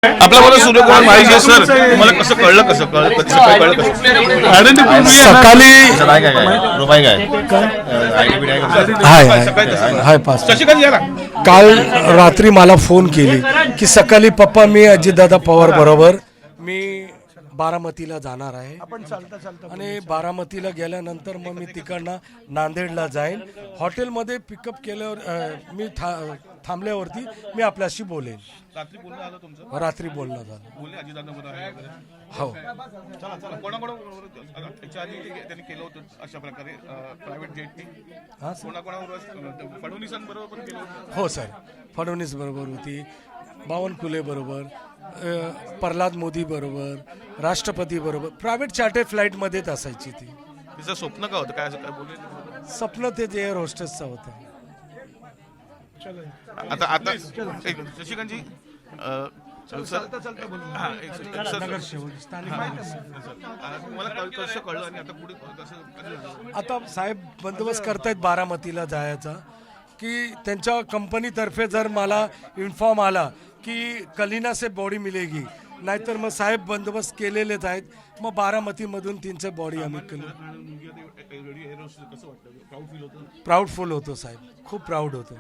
आपल्याबरोबर सूर्यकुमार माहिजे सर, तुम्हाला कसं कळलं कसं सकाळी हाय पास काल रात्री मला फोन केली की सकाळी पप्पा मी अजितदादा पवार बरोबर मी बारामतीला जाणार आहे आणि बारामतीला गेल्यानंतर मग मी तिकडनं नांदेडला जाईन. हॉटेलमध्ये पिकअप केल्यावर मी थांबल्यावरती मी आपल्याशी बोलेन. रात्री बोलणं झालं. हो हो सर, फडणवीस बरोबर होती, बावनकुळे बरोबर, प्रल्हाद मोदी बरोबर, राष्ट्रपती बरोबर प्रायव्हेट चार्टर फ्लाईट मध्येच असायची ती. तिचं स्वप्न काय होतं, काय असं काय बोलले? स्वप्न ते एअर होस्टेसचं होतं. आता आता शशिकांतजी आता साहेब बंदोबस्त करतायत बारामतीला जायचा की त्यांच्या कंपनीतर्फे जर मला इन्फॉर्म आला की कलिना से बॉडी मिलेगी, नाहीतर मग साहेब बंदोबस्त केलेलेच आहेत. मग बारामतीमधून त्यांचं बॉडी आम्ही केलं. प्राऊड फील होतो साहेब, खूप प्राऊड होतो.